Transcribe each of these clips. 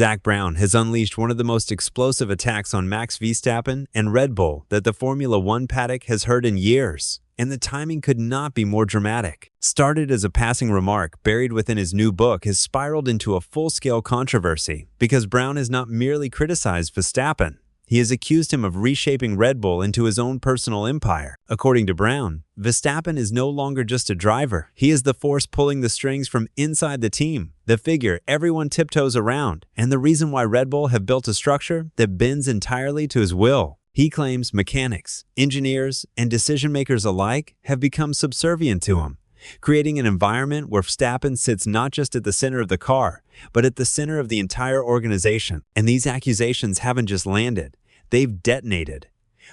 Zak Brown has unleashed one of the most explosive attacks on Max Verstappen and Red Bull that the Formula One paddock has heard in years, and the timing could not be more dramatic. Started as a passing remark buried within his new book has spiraled into a full-scale controversy because Brown has not merely criticized Verstappen. He has accused him of reshaping Red Bull into his own personal empire. According to Brown, Verstappen is no longer just a driver. He is the force pulling the strings from inside the team, the figure everyone tiptoes around, and the reason why Red Bull have built a structure that bends entirely to his will. He claims mechanics, engineers, and decision-makers alike have become subservient to him, creating an environment where Verstappen sits not just at the center of the car, but at the center of the entire organization. And these accusations haven't just landed. They've detonated.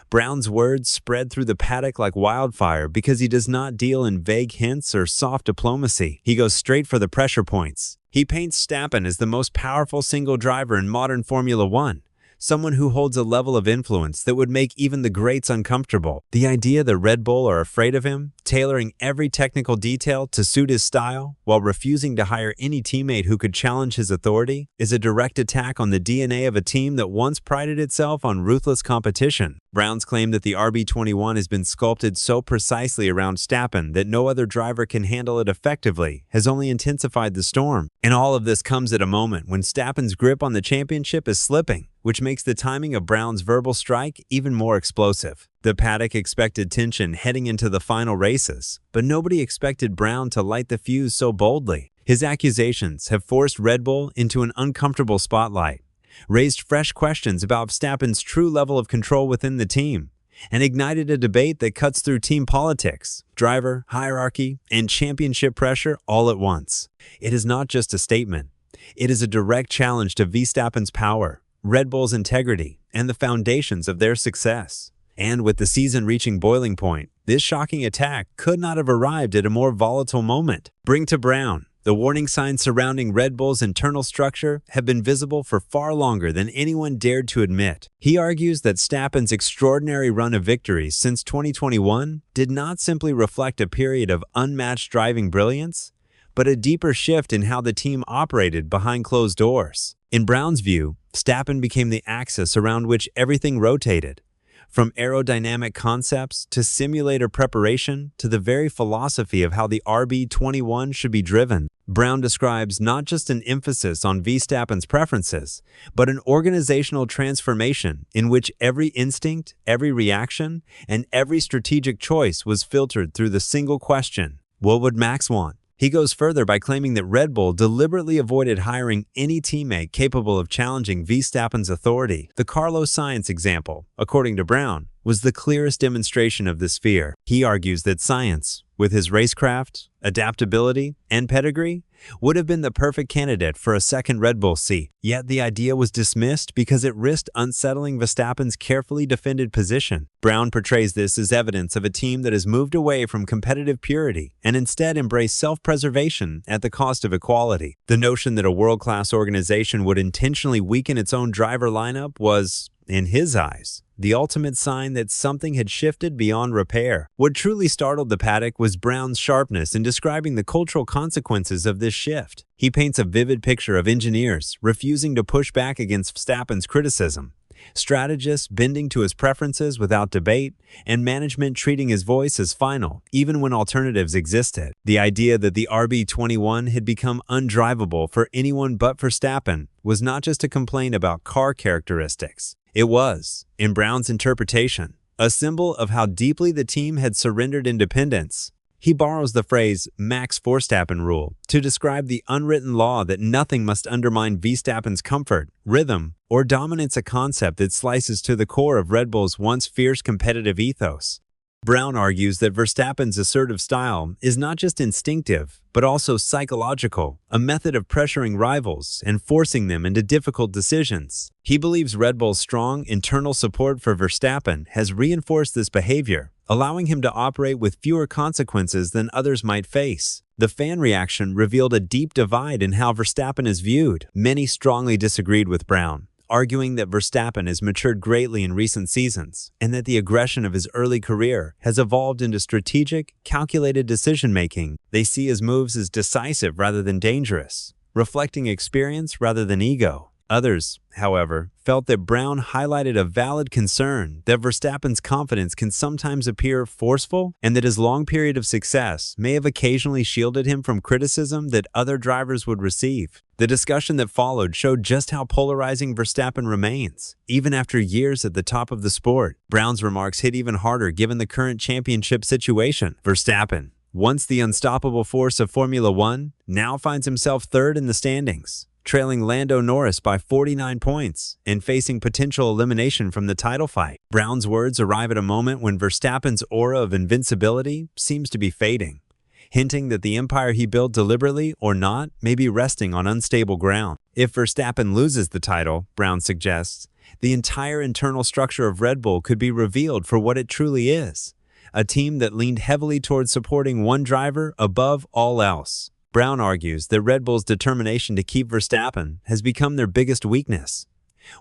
Brown's words spread through the paddock like wildfire because he does not deal in vague hints or soft diplomacy. He goes straight for the pressure points. He paints Verstappen as the most powerful single driver in modern Formula One, someone who holds a level of influence that would make even the greats uncomfortable. The idea that Red Bull are afraid of him, tailoring every technical detail to suit his style while refusing to hire any teammate who could challenge his authority, is a direct attack on the DNA of a team that once prided itself on ruthless competition. Brown's claim that the RB21 has been sculpted so precisely around Verstappen that no other driver can handle it effectively has only intensified the storm. And all of this comes at a moment when Verstappen's grip on the championship is slipping, which makes the timing of Brown's verbal strike even more explosive. The paddock expected tension heading into the final races, but nobody expected Brown to light the fuse so boldly. His accusations have forced Red Bull into an uncomfortable spotlight, raised fresh questions about Verstappen's true level of control within the team, and ignited a debate that cuts through team politics, driver, hierarchy, and championship pressure all at once. It is not just a statement. It is a direct challenge to Verstappen's power, Red Bull's integrity, and the foundations of their success. And with the season reaching boiling point, this shocking attack could not have arrived at a more volatile moment. Bring to Brown. The warning signs surrounding Red Bull's internal structure have been visible for far longer than anyone dared to admit. He argues that Verstappen's extraordinary run of victories since 2021 did not simply reflect a period of unmatched driving brilliance, but a deeper shift in how the team operated behind closed doors. In Brown's view, Verstappen became the axis around which everything rotated. From aerodynamic concepts to simulator preparation to the very philosophy of how the RB21 should be driven, Brown describes not just an emphasis on Verstappen's preferences, but an organizational transformation in which every instinct, every reaction, and every strategic choice was filtered through the single question: what would Max want? He goes further by claiming that Red Bull deliberately avoided hiring any teammate capable of challenging Verstappen's authority. The Carlos Sainz example, according to Brown, was the clearest demonstration of this fear. He argues that Sainz, with his racecraft, adaptability, and pedigree, would have been the perfect candidate for a second Red Bull seat. Yet the idea was dismissed because it risked unsettling Verstappen's carefully defended position. Brown portrays this as evidence of a team that has moved away from competitive purity and instead embraced self-preservation at the cost of equality. The notion that a world-class organization would intentionally weaken its own driver lineup was, in his eyes, the ultimate sign that something had shifted beyond repair. What truly startled the paddock was Brown's sharpness in describing the cultural consequences of this shift. He paints a vivid picture of engineers refusing to push back against Verstappen's criticism, strategists bending to his preferences without debate, and management treating his voice as final, even when alternatives existed. The idea that the RB21 had become undrivable for anyone but Verstappen was not just a complaint about car characteristics. It was, in Brown's interpretation, a symbol of how deeply the team had surrendered independence. He borrows the phrase Max Verstappen rule to describe the unwritten law that nothing must undermine Verstappen's comfort, rhythm, or dominance, a concept that slices to the core of Red Bull's once fierce competitive ethos. Brown argues that Verstappen's assertive style is not just instinctive, but also psychological, a method of pressuring rivals and forcing them into difficult decisions. He believes Red Bull's strong internal support for Verstappen has reinforced this behavior, allowing him to operate with fewer consequences than others might face. The fan reaction revealed a deep divide in how Verstappen is viewed. Many strongly disagreed with Brown, arguing that Verstappen has matured greatly in recent seasons and that the aggression of his early career has evolved into strategic, calculated decision-making. They see his moves as decisive rather than dangerous, reflecting experience rather than ego. Others, however, felt that Brown highlighted a valid concern that Verstappen's confidence can sometimes appear forceful and that his long period of success may have occasionally shielded him from criticism that other drivers would receive. The discussion that followed showed just how polarizing Verstappen remains, even after years at the top of the sport. Brown's remarks hit even harder given the current championship situation. Verstappen, once the unstoppable force of Formula One, now finds himself third in the standings, trailing Lando Norris by 49 points and facing potential elimination from the title fight. Brown's words arrive at a moment when Verstappen's aura of invincibility seems to be fading, hinting that the empire he built deliberately or not may be resting on unstable ground. If Verstappen loses the title, Brown suggests, the entire internal structure of Red Bull could be revealed for what it truly is, a team that leaned heavily towards supporting one driver above all else. Brown argues that Red Bull's determination to keep Verstappen has become their biggest weakness.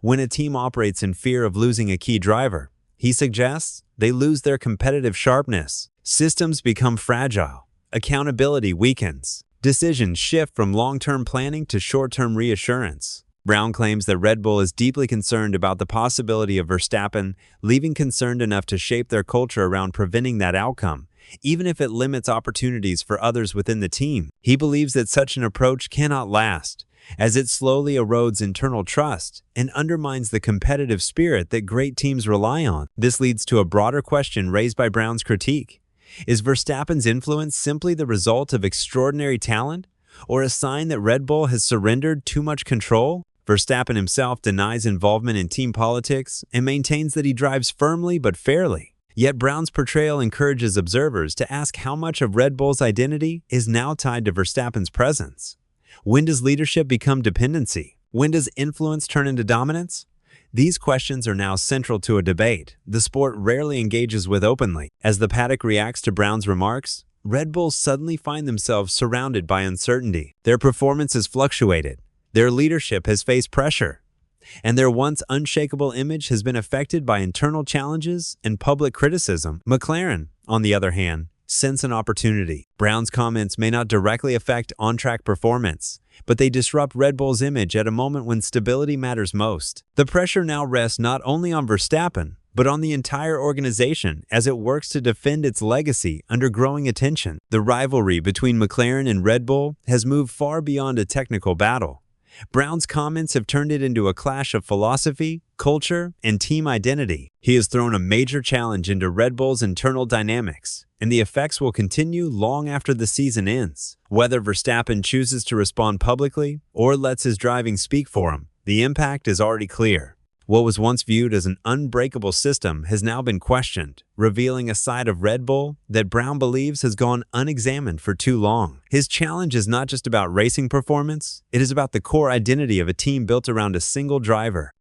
When a team operates in fear of losing a key driver, he suggests they lose their competitive sharpness. Systems become fragile. Accountability weakens. Decisions shift from long-term planning to short-term reassurance. Brown claims that Red Bull is deeply concerned about the possibility of Verstappen leaving concerned enough to shape their culture around preventing that outcome, even if it limits opportunities for others within the team. He believes that such an approach cannot last, as it slowly erodes internal trust and undermines the competitive spirit that great teams rely on. This leads to a broader question raised by Brown's critique. Is Verstappen's influence simply the result of extraordinary talent, or a sign that Red Bull has surrendered too much control? Verstappen himself denies involvement in team politics and maintains that he drives firmly but fairly. Yet Brown's portrayal encourages observers to ask how much of Red Bull's identity is now tied to Verstappen's presence. When does leadership become dependency? When does influence turn into dominance? These questions are now central to a debate the sport rarely engages with openly. As the paddock reacts to Brown's remarks, Red Bull suddenly find themselves surrounded by uncertainty. Their performance has fluctuated, their leadership has faced pressure, and their once unshakable image has been affected by internal challenges and public criticism. McLaren, on the other hand, sense an opportunity. Brown's comments may not directly affect on-track performance, but they disrupt Red Bull's image at a moment when stability matters most. The pressure now rests not only on Verstappen, but on the entire organization as it works to defend its legacy under growing attention. The rivalry between McLaren and Red Bull has moved far beyond a technical battle. Brown's comments have turned it into a clash of philosophy, culture, and team identity. He has thrown a major challenge into Red Bull's internal dynamics, and the effects will continue long after the season ends. Whether Verstappen chooses to respond publicly or lets his driving speak for him, the impact is already clear. What was once viewed as an unbreakable system has now been questioned, revealing a side of Red Bull that Brown believes has gone unexamined for too long. His challenge is not just about racing performance, it is about the core identity of a team built around a single driver.